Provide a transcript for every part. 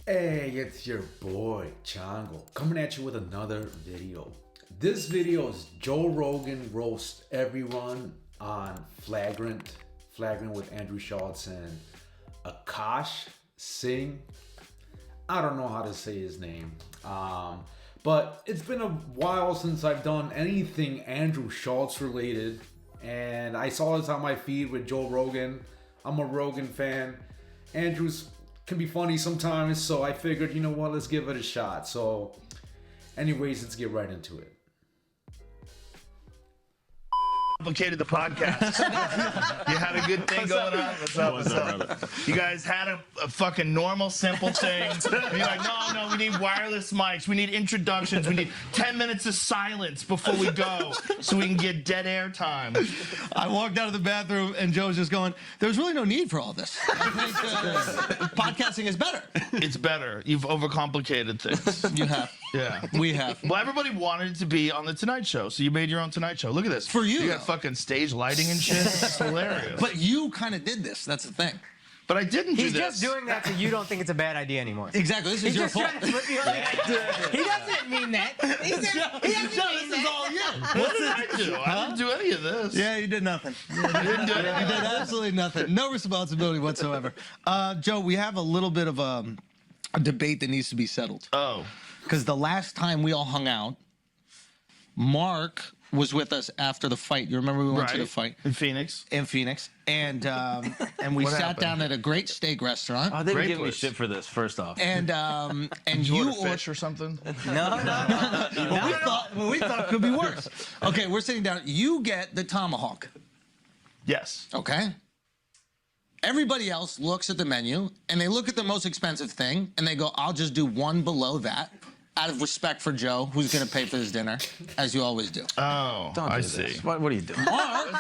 Hey, it's your boy Chango coming at you with another video. This video is Joe Rogan roast everyone on Flagrant with Andrew Schulz and Akaash Singh. I don't know how to say his name, but it's been a while since I've done anything Andrew Schulz related, and I saw this on my feed with Joe Rogan. I'm a Rogan fan. Andrew's can be funny sometimes, so I figured, you know what, let's give it a shot. So anyways, let's get right into it. Complicated the podcast. You had a good thing going on. What's up? You guys had a fucking normal, simple thing. And you're like, no, we need wireless mics. We need introductions. We need 10 minutes of silence before we go so we can get dead air time. I walked out of the bathroom and Joe was just going, there's really no need for all this. I think podcasting is better. It's better. You've overcomplicated things. You have. Yeah. We have. Well, everybody wanted to be on the Tonight Show, so you made your own Tonight Show. Look at this. For you. You got fucking stage lighting and shit. It's hilarious. But you kind of did this. That's the thing. But I didn't do this. He's just doing that so you don't think it's a bad idea anymore. Exactly. This is your fault. He doesn't mean that. He doesn't mean all you. What did I do? I didn't do any of this. Yeah, you did nothing. I didn't do You anything. did absolutely nothing. No responsibility whatsoever. Joe, we have a little bit of a debate that needs to be settled. Oh. Because the last time we all hung out, Mark was with us after the fight. You remember we went to the fight in Phoenix. and we What sat happened? down at a great steak restaurant. Oh, they Great didn't give me place. shit for this, first off. And You you ordered fish or something? what we thought could be worse. Okay, we're sitting down. You get the tomahawk. Yes. Okay. Everybody else looks at the menu and they look at the most expensive thing and they go, I'll just do one below that out of respect for Joe, who's going to pay for his dinner, as you always do. Oh, Don't I do see. this. What are you doing? Mark,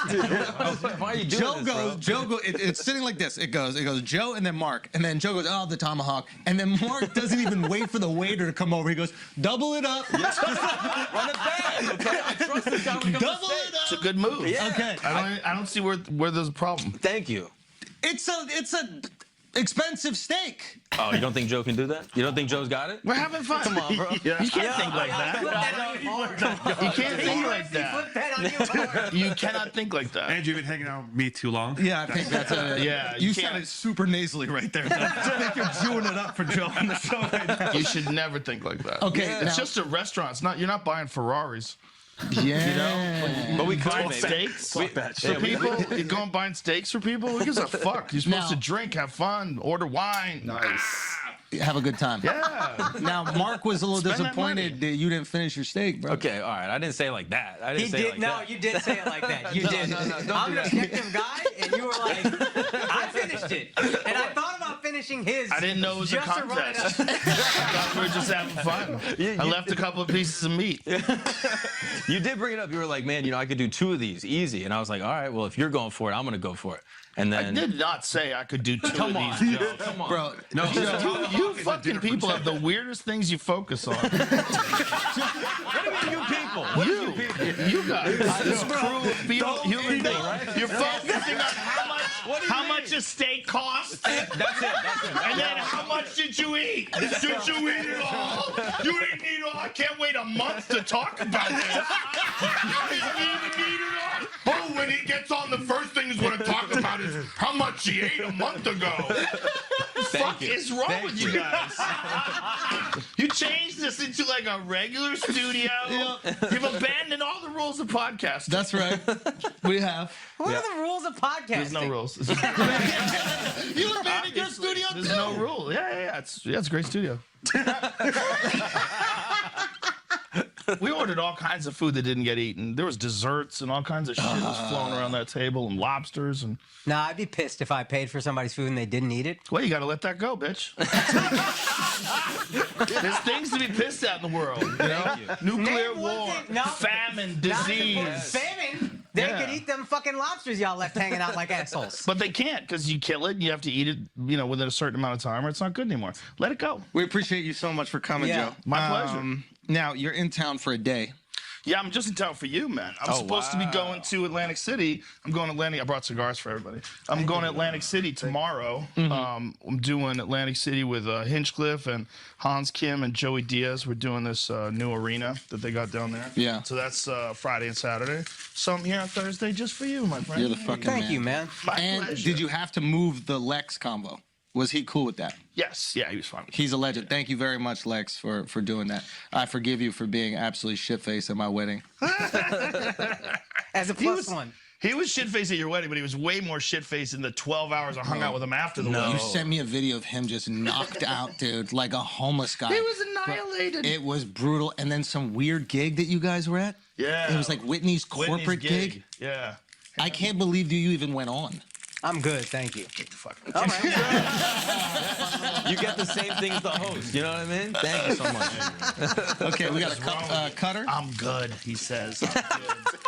Why are you doing Joe goes, it's sitting like this. It goes Joe and then Mark. And then Joe goes, oh, the tomahawk. And then Mark doesn't even wait for the waiter to come over. He goes, double it up. Run it back, okay? I trust this guy when it comes to Double it steak. It's up. a good move. Yeah. Okay. I don't see where there's a problem. Thank you. It's a expensive steak. Oh, you don't think Joe can do that? You don't think Joe's got it? We're having fun. Come on, bro. You can't think like that. You can't think like that. You cannot think like that. Andrew, you've been hanging out with me too long. Yeah, I think that's a. Yeah, you you said can't- it super nasally right there. I think you're chewing it up for Joe on the show right now. You should never think like that. Okay, It's now- just a restaurant. It's not. You're not buying Ferraris. Yeah. But we could Buying maybe. steaks Fuck that shit. for people. You going buying steaks for people? Who gives a fuck? You're supposed Now- to drink, have fun, order wine. Nice. Have a good time. Yeah. Now, Mark was a little Spend that disappointed money. that you didn't finish your steak, bro. Okay, all right. I didn't say it like that. I didn't He say it did. like No, that. you did say it like that. You did. don't I'm do an that. objective guy, and you were like, I finished it, and I thought about finishing his. I didn't know it was a just to run it contest. up. I thought we were just having fun. I left a couple of pieces of meat. You did bring it up. You were like, man, I could do 2 of these easy. And I was like, all right, well, if you're going for it, I'm going to go for it. And I then. did not say I could do 2 Come of on, these, Joe. Joe. Come on. Bro, No, You fucking people have the weirdest things you focus on. What do you mean, you people? You guys. This cruel human being. You're focusing on how much a steak costs. That's it. And then how much did you eat? Did you eat it all? You didn't eat it all. I can't wait a month to talk about this. You didn't even eat it all. Oh, when he gets on, the first thing he's going to talk about is how much he ate a month ago. Fuck is wrong with you guys? You changed this into like a regular studio. You've abandoned all the rules of podcasting. That's right. We have. What are the rules of podcasting? There's no rules. You abandoned your studio There's too. no rule. Yeah. It's a great studio. We ordered all kinds of food that didn't get eaten. There was desserts and all kinds of shit was flowing around that table and lobsters and. Nah, I'd be pissed if I paid for somebody's food and they didn't eat it. Well, you got to let that go, bitch. There's things to be pissed at in the world. You know? Nuclear Name war, one thing- no. famine, Not disease. famine. They Yeah. could eat them fucking lobsters y'all left hanging out like assholes. But they can't because you kill it and you have to eat it, within a certain amount of time or it's not good anymore. Let it go. We appreciate you so much for coming, Yeah. Joe. My pleasure. Now, you're in town for a day. Yeah, I'm just in town for you, man. I'm supposed to be going to Atlantic City. I'm going to Atlantic. I brought cigars for everybody. I'm going to Atlantic City tomorrow. I'm doing Atlantic City with Hinchcliffe and Hans Kim and Joey Diaz. We're doing this new arena that they got down there. Yeah. So that's Friday and Saturday. So I'm here on Thursday just for you, my friend. You're the fucking Thank you, man. My And pleasure. did you have to move the Lex combo? Was he cool with that? Yes. Yeah, he was fine. He's a legend. Thank you very much, Lex, for doing that. I forgive you for being absolutely shit-faced at my wedding. As a plus one. He was shit-faced at your wedding, but he was way more shit-faced in the 12 hours I hung out with him after the wedding. You sent me a video of him just knocked out, dude, like a homeless guy. He was annihilated. It was brutal. And then some weird gig that you guys were at? Yeah. It was like Whitney's corporate gig. Yeah. I can't believe you even went on. I'm good, thank you. Get the fuck All right. You get the same thing as the host. You know what I mean? Thank you so much. Okay, we got a cutter. I'm good, he says. I'm good.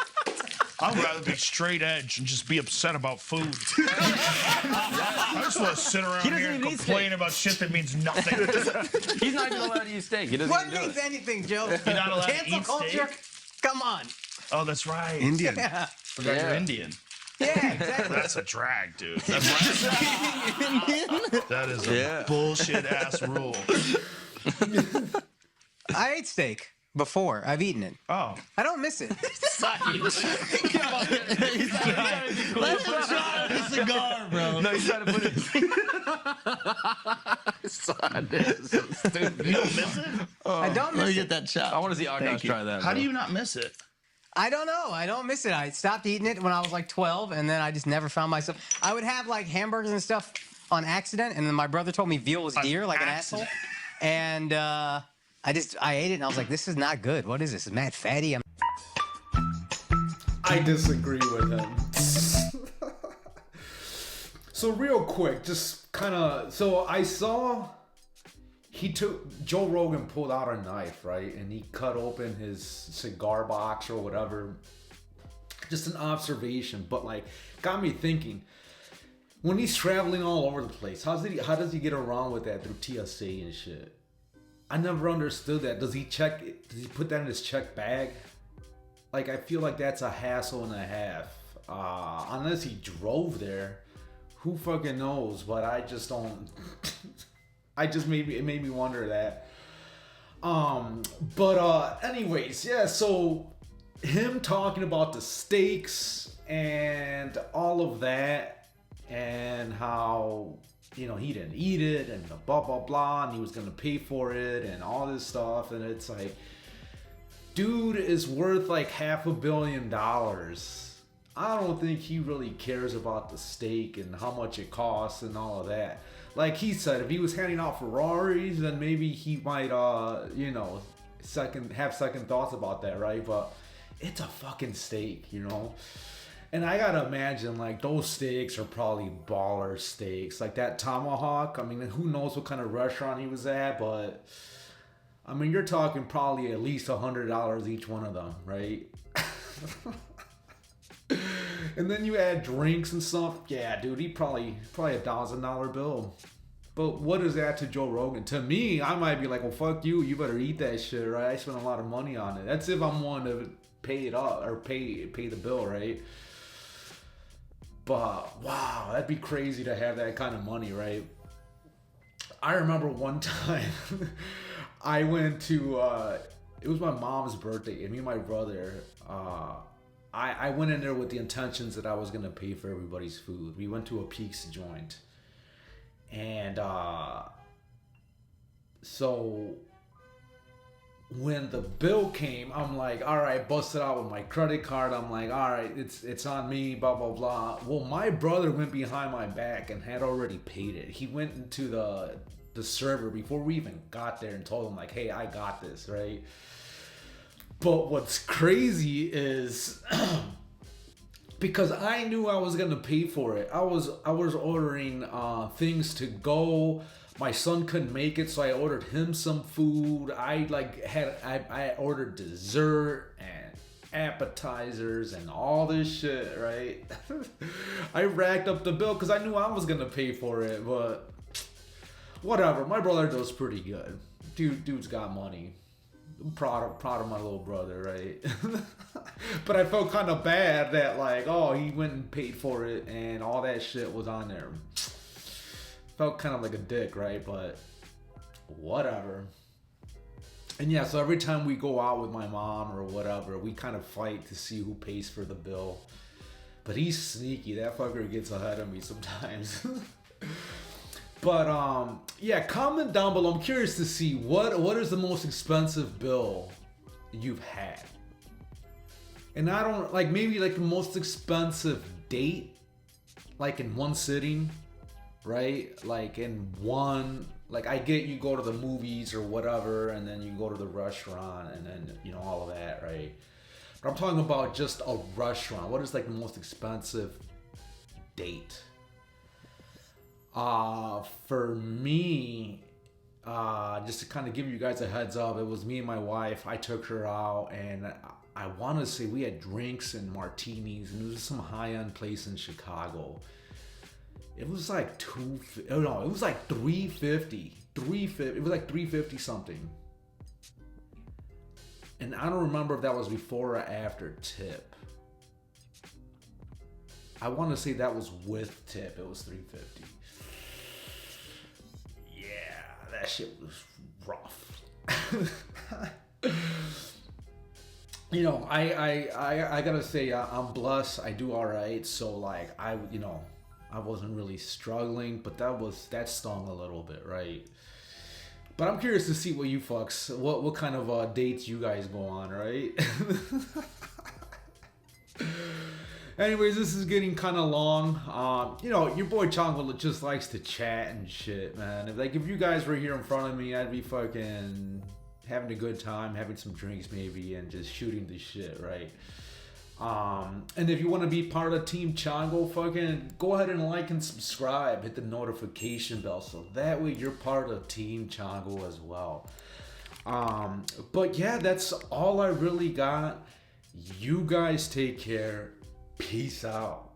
I'd rather be straight edge and just be upset about food. I just want to sit around He doesn't here and even eat complain steak. about shit that means nothing. He's not even allowed to eat steak. He doesn't What even do means it. anything, Joe? You're not allowed to Cancel eat culture? steak? Come on. Oh, that's right. Indian. Yeah. Forgot you're Yeah. Indian. Yeah, exactly. That's a drag, dude. That is a bullshit ass rule. I ate steak before. I've eaten it. Oh. I don't miss it. Let's try the cigar, bro. No, he's trying to put it. You don't miss it? I don't Let me miss get it. that shot. I want to see Akaash try that. How bro. do you not miss it? I don't know. I don't miss it. I stopped eating it when I was like 12, and then I just never found myself. I would have like hamburgers and stuff on accident, and then my brother told me veal was deer, like an asshole. And I ate it, and I was like, this is not good. What is this? Is mad fatty? I disagree with him. So real quick, just kind of, so I saw Joe Rogan pulled out a knife, right? And he cut open his cigar box or whatever. Just an observation, but like got me thinking. When he's traveling all over the place, how does he get around with that through TSA and shit? I never understood that. Does he put that in his check bag? Like, I feel like that's a hassle and a half. Unless he drove there, who fucking knows? But I just don't. It made me wonder that. Anyways, yeah. So him talking about the steaks and all of that, and how he didn't eat it, and the blah blah blah, and he was gonna pay for it, and all this stuff, and it's like, dude is worth like $500 million. I don't think he really cares about the steak and how much it costs and all of that. Like he said, if he was handing out Ferraris, then maybe he might, have second thoughts about that, right? But it's a fucking steak, And I gotta imagine, like, those steaks are probably baller steaks. Like that tomahawk, I mean, who knows what kind of restaurant he was at, but I mean, you're talking probably at least $100 each one of them, right? And then you add drinks and stuff. Yeah, dude, he probably $1,000 bill. But what is that to Joe Rogan? To me, I might be like, well, fuck you. You better eat that shit, right? I spent a lot of money on it. That's if I'm one to pay it up or pay the bill, right? But wow, that'd be crazy to have that kind of money, right? I remember one time I went to it was my mom's birthday, and me and my brother, I went in there with the intentions that I was gonna pay for everybody's food. We went to a Peaks joint, and so when the bill came, I'm like, all right, busted out with my credit card. I'm like, all right, it's on me, blah blah blah. Well, my brother went behind my back and had already paid it. He went into the server before we even got there and told him, like, hey, I got this, right? But what's crazy is because I knew I was gonna pay for it. I was ordering things to go. My son couldn't make it, so I ordered him some food. I ordered dessert and appetizers and all this shit, right? I racked up the bill because I knew I was gonna pay for it, but whatever. My brother does pretty good. Dude's got money. I'm proud of my little brother, right? But I felt kind of bad that like, oh, he went and paid for it and all that shit was on there. Felt kind of like a dick, right? But whatever. And yeah, so every time we go out with my mom or whatever, we kind of fight to see who pays for the bill. But he's sneaky. That fucker gets ahead of me sometimes. But yeah, comment down below. I'm curious to see what is the most expensive bill you've had. And I don't like, maybe like the most expensive date, like in one sitting, right? Like in one, like I get you go to the movies or whatever, and then you go to the restaurant, and then you know all of that, right? But I'm talking about just a restaurant. What is like the most expensive date? For me, just to kind of give you guys a heads up, it was me and my wife. I took her out, and I want to say we had drinks and martinis, and it was some high-end place in Chicago. It was like it was like $350. It was like $350 something. And I don't remember if that was before or after tip. I want to say that was with tip. It was $350. Yeah, that shit was rough. You know, I gotta say I'm blessed. I do all right. So like I wasn't really struggling, but that stung a little bit, right? But I'm curious to see what you fucks, what kind of dates you guys go on, right? Anyways, this is getting kind of long. You know, your boy Chongo just likes to chat and shit, man. If you guys were here in front of me, I'd be fucking having a good time, having some drinks maybe, and just shooting the shit, right? And if you want to be part of Team Chongo, fucking go ahead and like and subscribe, hit the notification bell, so that way you're part of Team Chongo as well. But yeah, that's all I really got. You guys take care. Peace out.